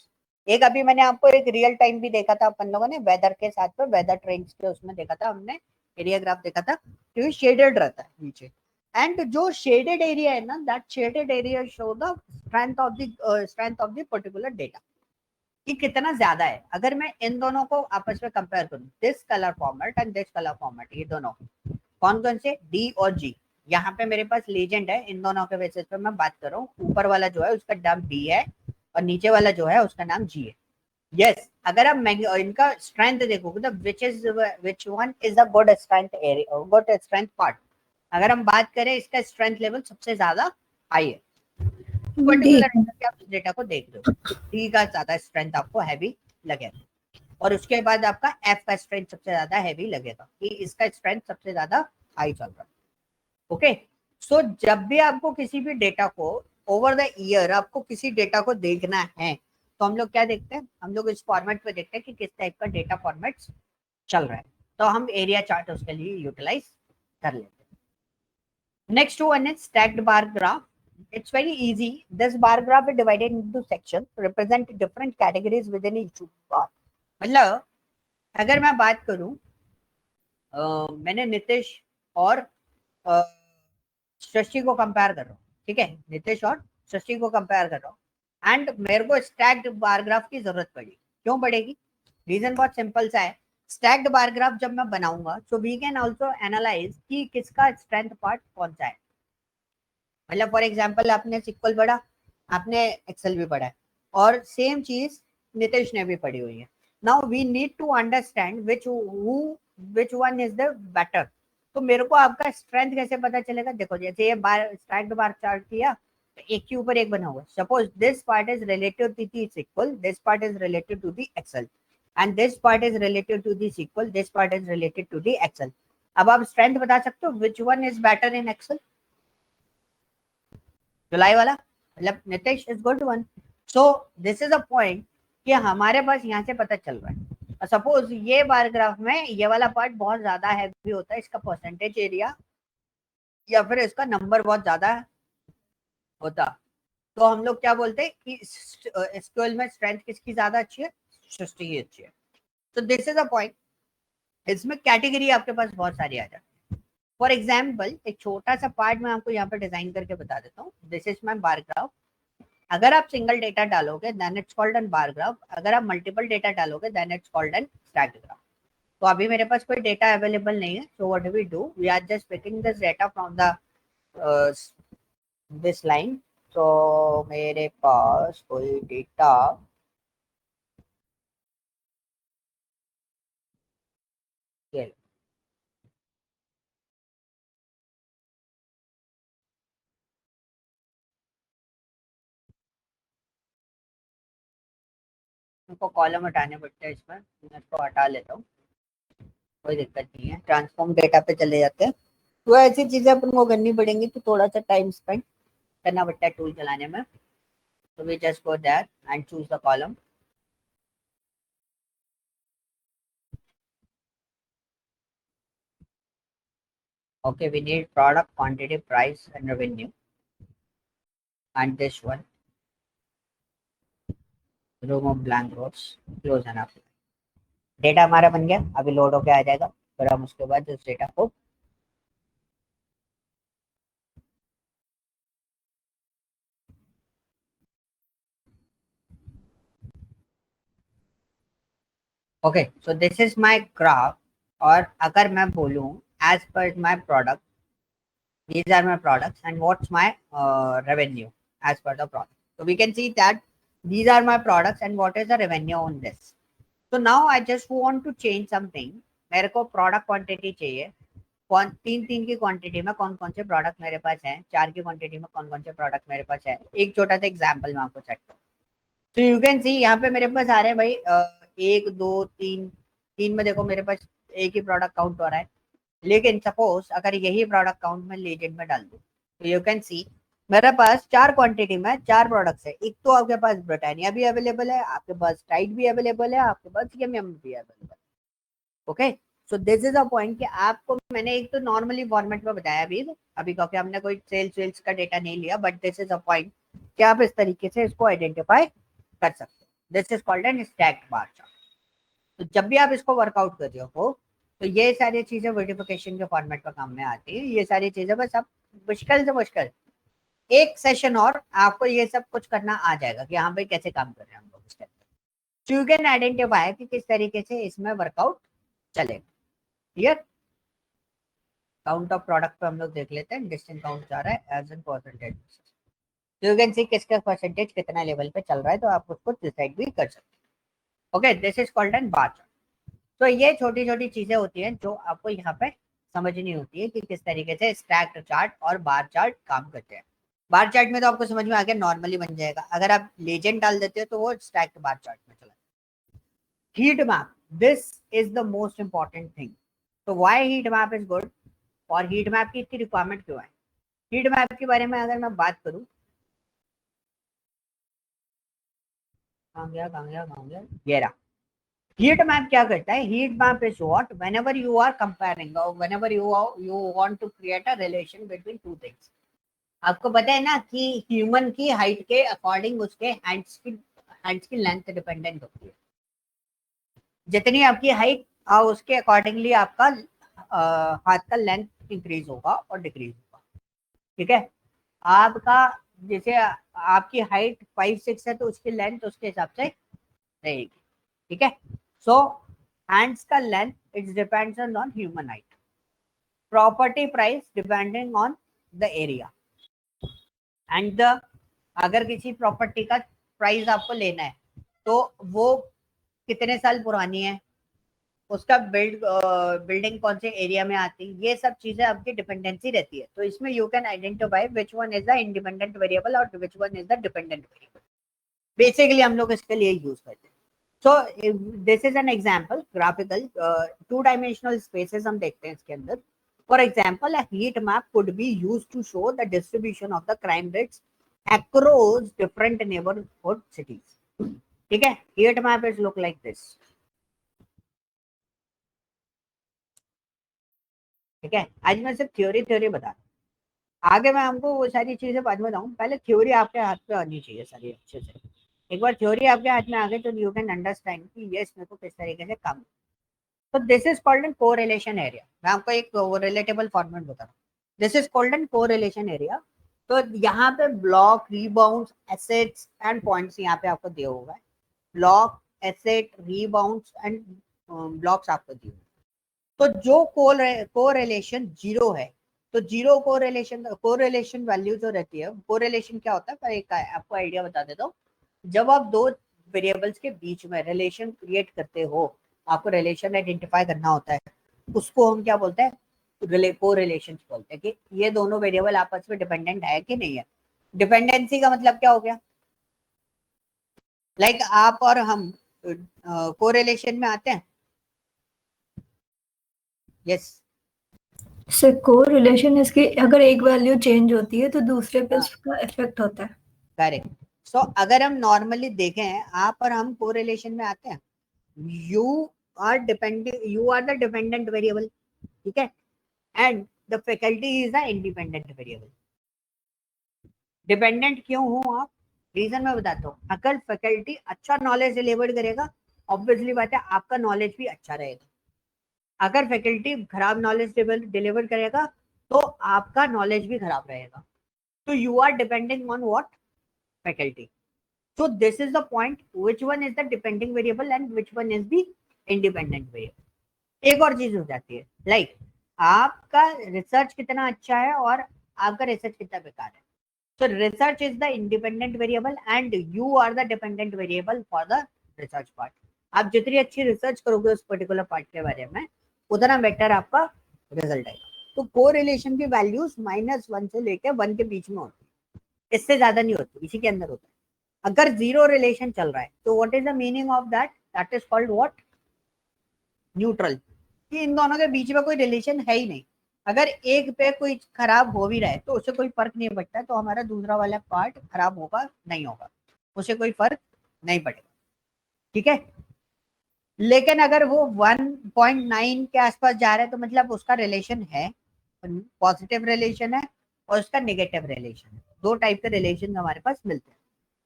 एक अभी मैंने आपको एक रियल टाइम भी देखा था अपन लोगों ने, वेदर के साथ में, वेदर ट्रेंड्स के उसमें देखा था हमने, एरिया ग्राफ देखा था, क्योंकि शेडेड रहता है नीचे। एंड जो शेडेड एरिया है ना, that shaded area show the strength of the particular data, कि कितना ज्यादा है। अगर मैं इन दोनों को आपस में कंपेयर करूं, this colour format and this colour format, ये दोनों कौन कौन से, डी और जी, यहाँ पे मेरे पास लीजेंड है, इन दोनों के बेसिस पे मैं बात कर रहा हूँ। ऊपर वाला जो है उसका नाम डी है और नीचे वाला जो है उसका नाम जी है। यस, अगर आप इनका स्ट्रेंथ देखोगे तो विच one is a good strength area, good strength part. अगर हम बात करें, इसका स्ट्रेंथ लेवल सबसे ज्यादा हाई है पर्टिकुलर आप डेटा को देख रहे हो, डी का ज्यादा स्ट्रेंथ आपको हैवी लगेगा, और उसके बाद आपका एफ का स्ट्रेंथ सबसे ज्यादा हैवी लगेगा, कि इसका स्ट्रेंथ सबसे ज्यादा हाई चल रहा है। ओके, सो जब भी आपको किसी भी डेटा को ओवर द ईयर आपको किसी डेटा को देखना है, तो हम लोग क्या देखते हैं, हम लोग इस फॉर्मेट पे देखते हैं कि किस टाइप का डेटा फॉर्मेट चल रहा है, तो हम एरिया चार्ट उसके लिए यूटिलाइज कर लेते हैं। Next one is stacked bar graph. It's very easy. This bar graph is divided into sections, represent different categories within each bar. मतलब अगर मैं बात करूं, मैंने नितिश और शशि को कंपेयर कर रहा हूँ, ठीक है, नितिश और शशि को कंपेयर कर रहा हूँ, एंड मेरे को स्टैक्ड बार ग्राफ की जरूरत पड़ी। क्यों पड़ेगी? रीजन बहुत सिंपल सा है। स्टैक्ड बार ग्राफ जब मैं बनाऊंगा, so we can also analyze कि किसका स्ट्रेंथ पार्ट कौन सा है। मतलब फॉर एग्जाम्पल, आपने सिक्वल पढ़ा, आपने एक्सेल भी पढ़ा है, और सेम चीज नितिश ने भी पढ़ी हुई है। Now we need to understand which one is the better. तो मेरे को आपका स्ट्रेंथ कैसे पता चलेगा? देखो, जैसे ये बार स्टैक्ड बार चार्ट किया, तो एक के ऊपर एक बना हुआ है। Suppose this part is related to the SQL, this part is related to the Excel, and this part is related to the SQL, this part is related to the Excel. अब आप स्ट्रेंथ बता सकते हो which one is better in Excel? जुलाई वाला, मतलब Nitish is good one. So this is a point कि हमारे पास यहाँ से पता चल रहा है। सपोज ये बार ग्राफ में ये वाला पार्ट बहुत ज्यादा हैवी होता है, इसका परसेंटेज एरिया या फिर इसका नंबर बहुत ज्यादा होता, तो हम लोग क्या बोलते हैं कि एसक्यूएल में स्ट्रेंथ किसकी ज्यादा अच्छी है, सृष्टि की अच्छी है। तो दिस इज अ पॉइंट। इसमें कैटेगरी आपके पास बहुत सारी आ जाती है। फॉर एग्जाम्पल एक छोटा सा पार्ट मैं आपको यहाँ पे डिजाइन करके बता देता हूँ। This is my bar graph. अगर आप सिंगल डेटा डालोगे then it's called an bar graph, अगर आप मल्टीपल डेटा डालोगे then it's called an stacked graph. तो अभी मेरे पास कोई डेटा अवेलेबल नहीं है, so what do we do, we are just picking this data from the this line. तो मेरे पास कोई डेटा उनको कॉलम हटाने पड़ते हैं, इसमें मैं इसको हटा लेता हूँ, कोई दिक्कत नहीं है। ट्रांसफॉर्म डेटा पे चले जाते हैं। तो ऐसी चीजें अपन को करनी पड़ेंगी, तो थोड़ा सा टाइम स्पेंड करना पड़ता है टूल चलाने में। तो we just go that and choose the column. Okay, we need product, quantity, price, and revenue. And this one, remove blank rows, close and apply. Data हमारा बन गया, अभी लोड होके आ जाएगा। फिर हम उसके बाद इस डेटा को okay, so this is my graph. और अगर मैं बोलूं as per my product, these are my products and what's my revenue as per the product. So we can see that these are my products and what is the revenue on this. So now I just want to change something. मेरे को product quantity चाहिए, कौन तीन तीन की quantity में कौन कौन से प्रोडक्ट मेरे पास है, चार की क्वांटिटी में कौन कौन से प्रोडक्ट मेरे पास है। एक छोटा सा एग्जांपल मैं आपको चेक करूँ। तो यू कैन सी यहाँ पे मेरे पास आ रहे हैं भाई एक दो तीन। तीन में देखो मेरे पास एक ही प्रोडक्ट काउंट हो रहा है। लेकिन सपोज अगर यही प्रोडक्ट काउंट में लीजेंड में डाल दूं, तो यू कैन सी मेरे पास चार क्वांटिटी में चार प्रोडक्ट्स है। एक तो आपके पास ब्रिटानिया भी अवेलेबल है, आपके पास टाइड भी अवेलेबल है, आपके पास यम भी अवेलेबल है। Okay, so this is a point कि आपको मैंने एक तो नॉर्मली फॉर्मेट में बताया अभी अभी क्योंकि हमने कोई सेल्स वेल्स का डेटा नहीं लिया, but this is a point कि आप इस तरीके से इसको आइडेंटिफाई कर सकते हो। This is called an stacked bar chart. तो जब भी आप इसको वर्कआउट कर रहे हो, तो ये सारी चीजें वर्टिफिकेशन के फॉर्मेट पर काम में आती है। ये सारी चीजें बस आप मुश्किल से मुश्किल एक सेशन और आपको ये सब कुछ करना आ जाएगा कि हाँ भाई कैसे काम कर रहे हैं हम लोग इसके अंदर। यू कैन आइडेंटिफाई कि किस तरीके से इसमें वर्कआउट चलेगा। क्लियर। काउंट ऑफ प्रोडक्ट पे हम लोग देख लेते हैं, डिस्टेंस काउंट जा रहा है as an percentage. You can see किसका परसेंटेज कितना लेवल पे चल रहा है, तो आप उसको डिसाइड भी कर सकते हैं। Okay, this is called an bar chart. तो ये छोटी छोटी चीजें होती हैं जो आपको यहाँ पे समझनी होती है कि किस तरीके से स्टैक्ड चार्ट और बार चार्ट काम करते हैं। बार चार्ट में तो आपको समझ में आ गया, नॉर्मली बन जाएगा। अगर आप लेजेंड डाल देते हो तो वो स्टैक्ड बार चार्ट में चला। Heat map, this is the most important thing. तो why heat map is good, और हीट मैप की इतनी रिक्वायरमेंट क्यों है। हीट मैप के बारे में अगर मैं बात करूं, ये रहा। हीट मैप क्या करता है, heat map is what, whenever you are comparing और whenever you want to create a relation between two things. आपको पता है ना कि ह्यूमन की हाइट के अकॉर्डिंग उसके हैंड्स की लेंथ डिपेंडेंट होती है। जितनी आपकी हाइट उसके अकॉर्डिंगली आपका हाथ का लेंथ इंक्रीज होगा और डिक्रीज होगा। ठीक है। आपका जैसे आपकी हाइट 5'6" है तो उसकी लेंथ उसके हिसाब से रहेगी। ठीक है। सो हैंड्स का length it depends on human height. Property price depending on the area and the, अगर किसी प्रॉपर्टी का प्राइस आपको लेना है तो वो कितने साल पुरानी है, उसका बिल्डिंग कौन से एरिया में आती है, ये सब चीजें आपकी डिपेंडेंसी रहती है। तो इसमें you can identify which one is the independent variable और which one is the dependent variable. Basically हम लोग इसके लिए यूज करते हैं। So this is an example graphical two dimensional spaces हम देखते हैं इसके अंदर। For example a heat map could be used to show the distribution of the crime rates across different neighborhood cities। ठीक है। Heat map is look like this. ठीक है। आज मैं सिर्फ थ्योरी थ्योरी बता, आगे मैं हमको वो सारी चीजें बाद में बताऊँ, पहले थ्योरी आपके हाथ पे आनी चाहिए सारी अच्छे से। एक बार थ्योरी आपके हाथ में आ गई तो यू कैन अंडरस्टैंड कि ये इसमें को किस तरीके से काम। तो this is called N correlation area. मैं आपको एक रिलेटेबल फॉर्मेट बता रहा हूँ। This is called N correlation area. तो यहाँ पे block, rebounds, assets and points यहाँ पे आपको दिया हुआ है। Block, asset, rebounds and blocks आपको दिए हुए। तो जो कोरिलेशन जीरो है, तो जीरो कोरिलेशन वैल्यू जो रहती है, कोरिलेशन क्या होता है, पर एक आपको आइडिया बता देता हूँ। जब आप दो वेरिएबल्स के बीच में रिलेशन क्रिएट करते हो, आपको रिलेशन आइडेंटिफाई करना होता है, उसको हम क्या बोलते हैं, कोरिलेशन बोलते हैं कि ये दोनों वेरिएबल आपस में डिपेंडेंट है कि नहीं है। डिपेंडेंसी का मतलब क्या हो गया, लाइक आप और हम कोरिलेशन में आते हैं। यस। से कोरिलेशन इसकी अगर एक वैल्यू चेंज होती है तो दूसरे पे उसका इफेक्ट होता है। करेक्ट। सो अगर हम नॉर्मली देखें, आप और हम कोरिलेशन में आते हैं, you you are the dependent variable, ठीक है, and the faculty is the independent variable. Dependent क्यों हो आप, रीजन मैं बताता हूँ। अगर फैकल्टी अच्छा नॉलेज डिलीवर करेगा, ऑब्वियसली बात है आपका नॉलेज भी अच्छा रहेगा। अगर फैकल्टी खराब नॉलेज डिलीवर करेगा तो आपका नॉलेज भी खराब रहेगा। तो you are depending on what, faculty. So this is the point, which one is the depending variable and which one is the independent variable. एक और चीज हो जाती है, लाइक आपका रिसर्च कितना अच्छा है और आपका रिसर्च कितना बेकार है। So research is the independent variable and you are the dependent variable for the research part. आप जितनी अच्छी रिसर्च करोगे उस पर्टिकुलर पार्ट के बारे में, उतना बेटर आपका रिजल्ट आएगा। तो कोरिलेशन की वैल्यूज -1 से लेके 1 के बीच में होती है, इससे ज्यादा नहीं होती, इसी के अंदर होता है। अगर जीरो रिलेशन चल रहा है तो what is the meaning of that, that is called what, neutral, कि इन दोनों के बीच में कोई रिलेशन है ही नहीं। अगर एक पे कोई खराब हो भी रहा है तो उससे कोई फर्क नहीं पड़ता, तो हमारा दूसरा वाला पार्ट खराब होगा नहीं होगा, उससे कोई फर्क नहीं पड़ेगा, ठीक है। लेकिन अगर वो 1.9 के आसपास जा रहा है तो मतलब उसका रिलेशन है, पॉजिटिव रिलेशन है और उसका नेगेटिव रिलेशन है। दो टाइप के रिलेशन हमारे पास मिलते हैं।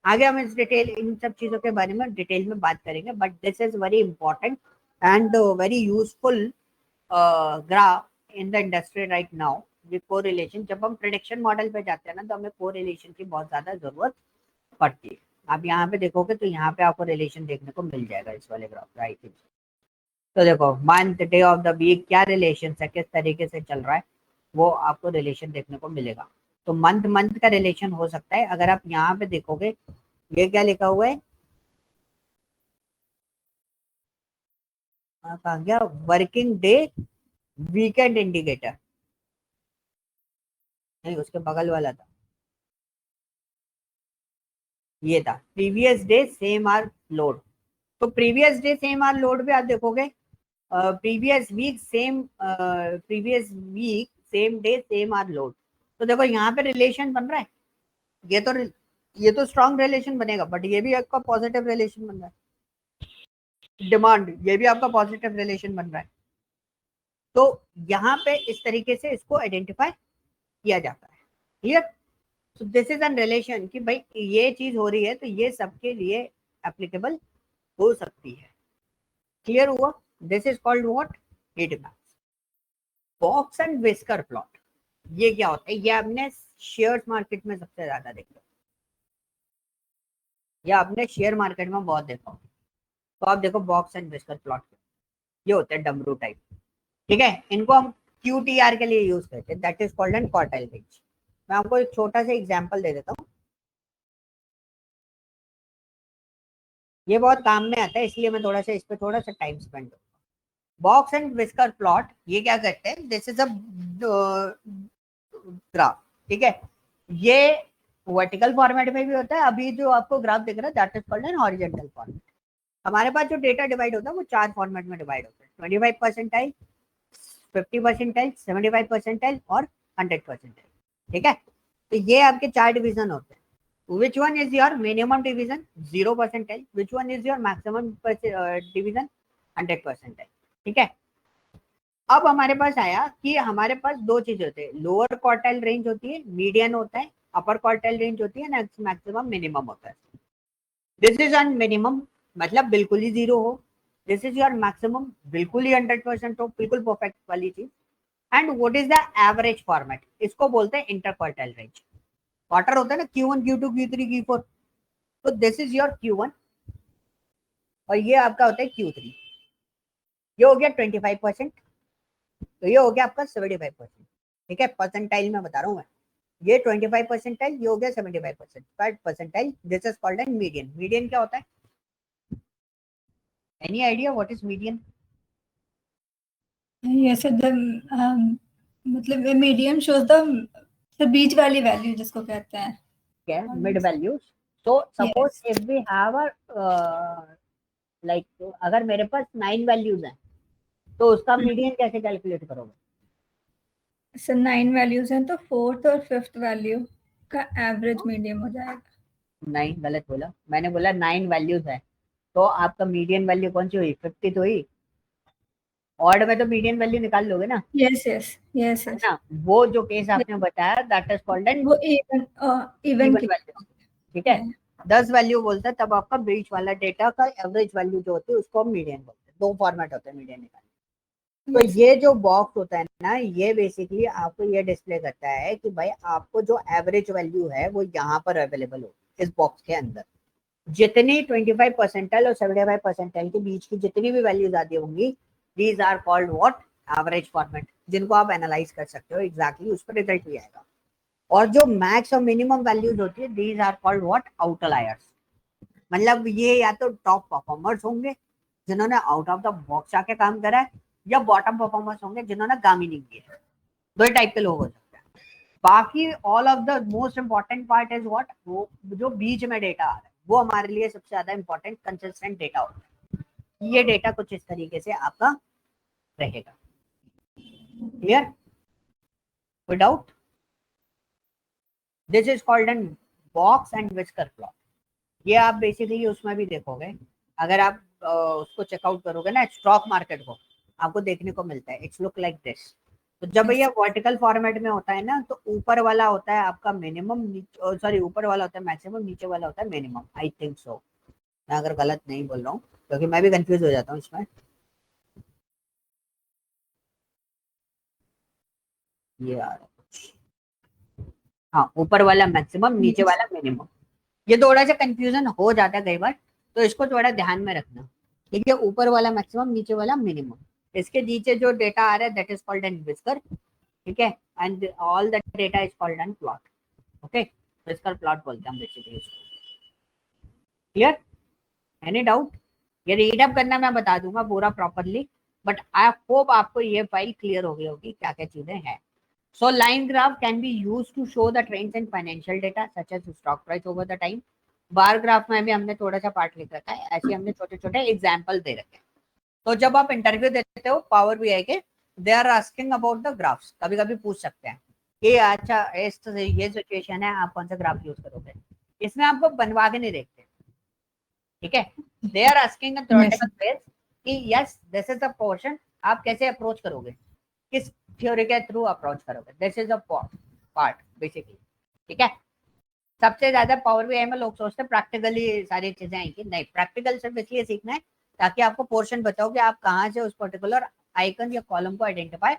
आगे हम इस डिटेल, इन सब चीजों के बारे में डिटेल में बात करेंगे, but this is very important and very useful graph in the industry right now. ये कोरिलेशन, जब हम प्रेडिक्शन मॉडल पे जाते हैं ना, तो हमें कोरिलेशन की बहुत ज्यादा जरूरत पड़ती है। आप यहाँ पे देखोगे तो यहाँ पे आपको रिलेशन देखने को मिल जाएगा इस वाले ग्राफ पे, आई थिंक। तो देखो month, day of the week, क्या रिलेशन है, किस तरीके से चल रहा है, वो आपको रिलेशन देखने को मिलेगा। तो मंथ मंथ का रिलेशन हो सकता है। अगर आप यहाँ पे देखोगे, ये क्या लिखा हुआ है, कहा गया, वर्किंग डे वीकेंड इंडिकेटर, नहीं उसके बगल वाला था, ये था previous day same hour load. तो previous day same hour load पे आप देखोगे, previous week same day same hour load. तो देखो यहाँ पे रिलेशन बन रहा है, ये तो ये तो स्ट्रॉन्ग रिलेशन बनेगा, बट ये भी आपका पॉजिटिव रिलेशन बन रहा है। डिमांड, ये भी आपका पॉजिटिव रिलेशन बन रहा है। तो यहाँ पे इस तरीके से इसको आइडेंटिफाई किया जाता है, clear. So this is N relation कि भाई ये चीज हो रही है तो ये सबके लिए एप्लीकेबल हो सकती है, क्लियर हुआ। This is called what, heat maps. Box and whisker plot, ये क्या होता है, ये आपने शेयर मार्केट में सबसे ज्यादा देखा, या आपने शेयर मार्केट में बहुत देखा। तो आप देखो बॉक्स एंड विस्कर प्लॉट, ये होते हैं डमरू टाइप, ठीक है। इनको हम QTR के लिए यूज करते हैं, that is called N quartile range. मैं आपको एक छोटा सा एग्जांपल दे देता हूँ, ये बहुत काम में आता है, इसलिए मैं थोड़ा सा इस पे थोड़ा सा टाइम स्पेंड करूँ। बॉक्स एंड विस्कर प्लॉट ये क्या करते हैं, दिस इज अ ग्राफ, ठीक है। ये वर्टिकल फॉर्मेट में भी होता है, अभी जो आपको ग्राफ दिख रहा है that is called N horizontal format. हमारे पास जो डेटा डिवाइड होता है वो 4 फॉर्मेट में डिवाइड होता है, 25 परसेंटाइल, 50 परसेंटाइल, 75 परसेंटाइल और 100 परसेंटाइल, ठीक है। तो ये आपके 4 डिवीजन होते हैं। Which one is your minimum division, 0 percentile? Which one is your maximum division, 100 percentile? ठीक है। अब हमारे पास आया कि हमारे पास दो चीज होते हैं, लोअर क्वार्टाइल रेंज होती है, मीडियन होता है, अपर क्वार्टाइल रेंज होती है, मैक्सिमम मिनिमम होता है। दिस इज ऑन मिनिमम, मतलब बिल्कुल ही जीरो हो। दिस इज योर मैक्सिमम, बिल्कुल ही 100% हो, बिल्कुल परफेक्ट वाली चीज। And what is the average format, इसको बोलते हैं इंटर क्वार्टाइल रेंज। क्वार्टर होता है ना, Q1 Q2 Q3 Q4, तो दिस इज योर Q1 और ये आपका होता है Q3। ये हो गया 25%, तो ये हो गया आपका 75%। ठीक है, परसेंटाइल में बता रहा हूँ मैं। ये 25 परसेंटाइल, ये हो गया 75 percentile. This is called an median. Median क्या होता है? Any idea what is median? Yes, मतलब मीडियम शोज द बीच वाली वैल्यू जिसको कहते हैं। क्या है? Mid values. So suppose Yes. If we have like अगर मेरे पास 9 वैल्यूज हैं, तो उसका मीडियन कैसे कैलकुलेट करोगे? सर 9 वैल्यूज हैं तो फोर्थ और फिफ्थ वैल्यू का एवरेज मीडियम हो जाएगा। नहीं, गलत बोला। मैंने बोला 9 वैल्यूज है, तो आपका मीडियन वैल्यू कौन सी हुई? 50 तो हुई। ऑड में तो मीडियन वैल्यू निकाल लोगे ना, यस यस यस है यस। ना? वो जो केस आपने बताया दैट इज कॉल्ड एन वो इवन इवन इवन की वैल्यू। ठीक है, 10 वैल्यू बोलता है तब आपका बीच वाला डेटा का एवरेज वैल्यू जो होती है उसको हम मीडियन बोलते हैं। दो फॉर्मेट होते हैं मीडियन निकालने। तो यस। ये जो बॉक्स होता है ना, ये बेसिकली आपको ये डिस्प्ले करता है कि भाई आपको जो एवरेज वैल्यू है वो यहाँ पर अवेलेबल हो इस बॉक्स के अंदर। जितनी 25 परसेंटाइल और 75 परसेंटाइल के बीच की जितनी भी वैल्यूज आती होंगी, these are called what? Average format, जिनको आप एनालाइज कर सकते हो एग्जैक्टली उस पर रिजल्ट भी आएगा। और जो मैक्स और मिनिमम वैल्यूज होती है, these are called what? Outliers. मतलब ये या तो टॉप परफॉर्मर्स होंगे जिन्होंने आउट ऑफ द बॉक्स आके काम करा है, या बॉटम परफॉर्मर्स होंगे जिन्होंने काम ही नहीं किया है। दो ही टाइप के लोग हो सकते हैं। बाकी all of the most important part is what? वो जो बीच में डेटा आ रहा है वो हमारे लिए सबसे ज्यादा इंपॉर्टेंट कंसिस्टेंट डेटा होता है। ये डेटा कुछ इस तरीके से आपका रहेगा। क्लियर? कोई doubt? This is called N box and whisker plot. ये आप बेसिकली उसमें भी देखोगे, अगर आप उसको चेकआउट करोगे ना स्टॉक मार्केट को, आपको देखने को मिलता है इट्स लुक लाइक दिस। तो जब भैया वर्टिकल फॉर्मेट में होता है ना, तो ऊपर वाला होता है आपका मिनिमम, सॉरी ऊपर वाला होता है मैक्सिमम, नीचे वाला होता है मिनिमम। आई थिंक सो, मैं अगर गलत नहीं बोल रहा हूँ, क्योंकि मैं भी कंफ्यूज हो जाता हूँ इसमें। ये आ रहा है, हाँ, ऊपर वाला मैक्सिमम, नीचे वाला मिनिमम। ये थोड़ा सा कंफ्यूजन हो जाता है कई बार, तो इसको थोड़ा ध्यान में रखना। ठीक है, ऊपर वाला मैक्सिमम, नीचे वाला मिनिमम। इसके नीचे जो डेटा आ रहा है that is called N whisker. ठीक है, and all the data is called N plot. Okay, whisker plot बोलते हैं हम बेसिकली इसको। क्लियर? Any doubt? ये रीड अप करना मैं बता दूंगा पूरा प्रॉपरली, बट आई होप आपको ये फाइल क्लियर हो गई होगी क्या क्या चीजें हैं। So line graph can be used to show the trends in financial data such as stock price over the time. Bar graph में भी हमने थोड़ा सा पार्ट लिख रखा है, ऐसे हमने छोटे छोटे एग्जाम्पल दे रखे हैं। तो जब आप इंटरव्यू देते हो पावर बीआई के, they are asking about the graphs, कभी कभी पूछ सकते हैं कि अच्छा ये सिचुएशन है, आप कौन सा ग्राफ यूज करोगे। इसमें आपको बनवा के नहीं देखते। ठीक है, they are asking a yes. Theoretical base कि yes this is the portion, आप कैसे अप्रोच करोगे, किस थ्योरी के थ्रू अप्रोच करोगे। This is a part basically. ठीक है, सबसे ज्यादा पावर बीआई में लोग सोचते हैं प्रैक्टिकली सारी चीजें आएंगी, नहीं, प्रैक्टिकल सिर्फ इसलिए सीखना है ताकि आपको पोर्शन बताओ कि आप कहाँ से उस पर्टिकुलर आइकन या कॉलम को आइडेंटिफाई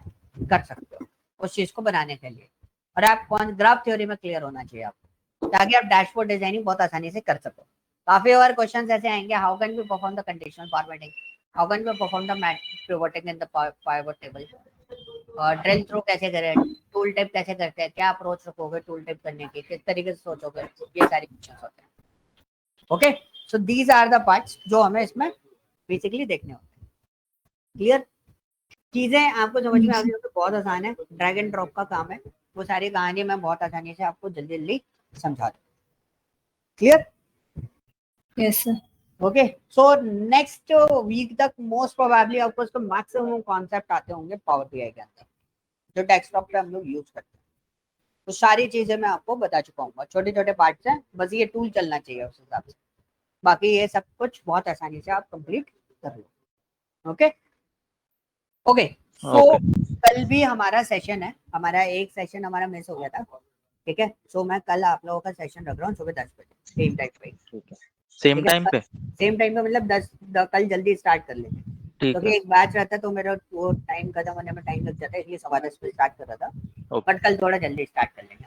कर सकते हो उस चीज को बनाने के लिए। और आप कौन ग्राफ थ्योरी में क्लियर होना चाहिए आपको, ताकि आप डैशबोर्ड डिजाइनिंग बहुत आसानी से कर सको। काफी बार क्वेश्चन ऐसे आएंगे, how can we perform the conditional formatting, how can we perform the matrix pivoting in the pivot table, और ड्रिल थ्रू कैसे करें, टूल टिप कैसे करते हैं, क्या अप्रोच रखोगे टूल टिप करने की, किस तरीके से सोचोगे, ये सारी क्वेश्चन होते हैं। Okay, so these are the parts जो हमें इसमें बेसिकली देखने होते हैं। क्लियर? चीजें आपको समझ में आ गई हो तो बहुत आसान है, ड्रैग एंड ड्रॉप का काम है, वो सारी कहानी मैं बहुत आसानी से आपको जल्दी जल्दी समझा दूँ। Clear? Yes sir. Okay, so next week तक मोस्ट प्रोबेबली आपको इसको मैक्सिमम कॉन्सेप्ट आते होंगे पावर बीआई के अंदर, जो डेस्कटॉप पे हम लोग यूज करते हैं। तो सारी चीजें मैं आपको बता चुका हूँ, छोटे छोटे पार्ट्स हैं, बस ये टूल चलना चाहिए उस हिसाब से। बाकी ये सब कुछ बहुत आसानी से आप कंप्लीट कर लो। ओके ओके, सो Okay. कल भी हमारा सेशन है, हमारा एक सेशन हमारा मिस हो गया था, ठीक है। सो मैं कल आप लोगों का सेशन रख रहा हूँ सुबह 10 बजे सेम टाइम पे, ठीक है, सेम ठीक है। टाइम पे। सेम टाइम पे मतलब 10 कल जल्दी स्टार्ट कर लेंगे, ठीक क्योंकि है। एक बैच रहता है तो मेरा वो टाइम खत्म होने में टाइम लग जाता है, इसलिए 10:15 पे स्टार्ट कर रहा था, ओके। बट कल थोड़ा जल्दी स्टार्ट कर लेंगे,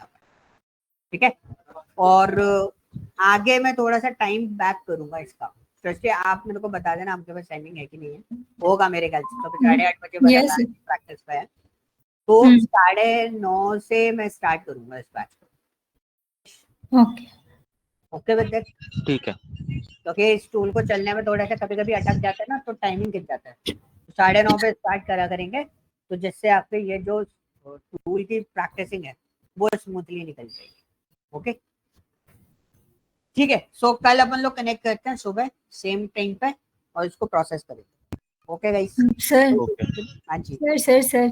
ठीक है। और आगे मैं थोड़ा सा टाइम बैक करूंगा इसका, तो आप मेरे को बता देना आपके पास टाइमिंग है कि नहीं है, होगा मेरे ख्याल से, तो 8:30 बजे वाला Yes. प्रैक्टिस पे है, तो 9:30 से मैं स्टार्ट करूंगा इस बैच को। Okay. ओके विद दैट, ठीक है। क्योंकि इस टूल को चलने में थोड़ा सा कभी कभी अटक जाता है ना, तो टाइमिंग गिर जाता है, तो 9:30 पे स्टार्ट करा करेंगे, तो जिससे आपके ये जो टूल की प्रैक्टिसिंग है वो स्मूथली निकल जाएगी। ओके ठीक है। सो कल अपन लोग कनेक्ट करते हैं सुबह सेम टाइम पे और इसको प्रोसेस करेंगे। Okay guys. सर हाँ जी सर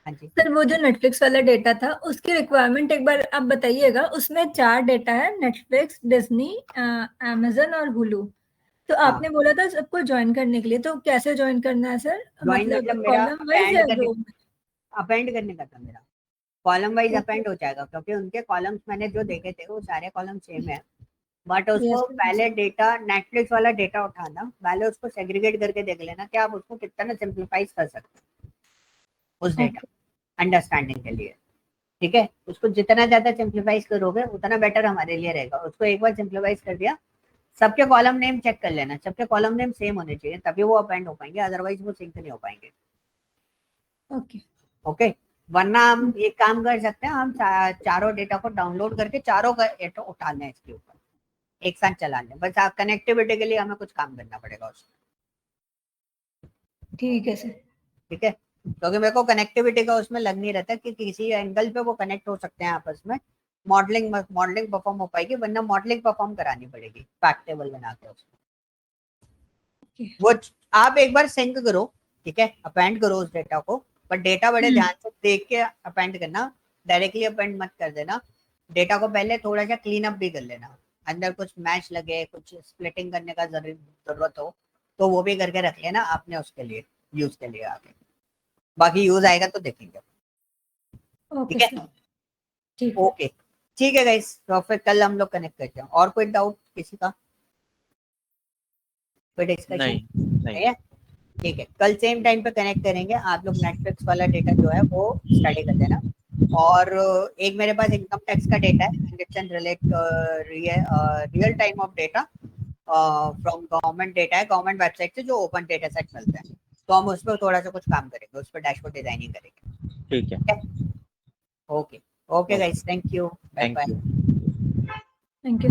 हाँ जी सर वो जो नेटफ्लिक्स वाला डेटा था उसकी रिक्वायरमेंट एक बार आप बताइएगा। उसमें 4 डेटा है, नेटफ्लिक्स, डिज्नी, अमेजन और हुलू। तो आपने बोला था सबको ज्वाइन करने के लिए, तो कैसे ज्वाइन करना है सर? ज्वाइन मतलब मतलब मेरा कॉलम वाइज या रो? अपेंड करने का था मेरा, कॉलम वाइज Okay. अपेंड हो जाएगा, क्योंकि उनके कॉलम्स मैंने जो देखे थे वो सारे कॉलम सेम है, बट उसको Yes. पहले डेटा नेटफ्लिक्स वाला डेटा उठाना, पहले उसको सेग्रीगेट करके देख लेना कि आप उसको कितना सिंप्लीफाइज कर सकते हैं उस डेटा अंडरस्टैंडिंग के लिए, ठीक है। उसको जितना ज्यादा सिंप्लीफाइज करोगे उतना बेटर हमारे लिए रहेगा। उसको एक बार सिंप्लीफाइज कर दिया, सबके कॉलम नेम चेक कर लेना, सबके कॉलम नेम सेम होने चाहिए तभी वो अपेंड हो पाएंगे, अदरवाइज वो सिंक नहीं हो पाएंगे। Okay. ओके, वरना हम एक काम कर सकते हैं, हम चारों डेटा को डाउनलोड करके चारों का डेटा उठा लें इसके ऊपर, एक साथ चला लें, बस आप कनेक्टिविटी के लिए हमें कुछ काम करना पड़ेगा उसमें, ठीक है सर। ठीक है। क्योंकि मेरे को कनेक्टिविटी का उसमें लग नहीं रहता कि किसी एंगल पे वो कनेक्ट हो सकते हैं आपस में, मॉडलिंग परफॉर्म हो पाएगी, वरना मॉडलिंग परफॉर्म करानी पड़ेगी फैक्ट टेबल बना के उसमें। वो आप एक बार सिंक करो, ठीक है, अपेंड करो उस डेटा को, पर डेटा बड़े ध्यान से देख के अपेंड करना, डायरेक्टली अपेंड मत कर देना। डेटा को पहले थोड़ा सा क्लीन अप भी कर लेना, अंदर कुछ मैच लगे, कुछ स्प्लिटिंग करने का जरूरत हो तो वो भी करके रख लेना आपने उसके लिए, यूज के लिए आगे, बाकी यूज आएगा तो देखेंगे, ठीक है। ठीक ओके ठीक है गाइस, तो फिर कल हम लोग कनेक्ट करते हैं। और कोई डाउट किसी का, कोई डिस्कशन नहीं। है? ठीक है, कल सेम टाइम पे कनेक्ट करेंगे। आप लोग नेटफ्लिक्स वाला डेटा जो है वो स्टडी कर लेना, और एक मेरे पास इनकम टैक्स का डेटा है, transaction real time of data from government data है, गवर्नमेंट वेबसाइट से जो ओपन डेटा सेट मिलता है, तो हम उस पर थोड़ा सा कुछ काम करेंगे, उस पर डैशबोर्ड डिजाइनिंग करेंगे, ठीक है। Okay okay guys, thank you, bye thank bye. You. Thank you.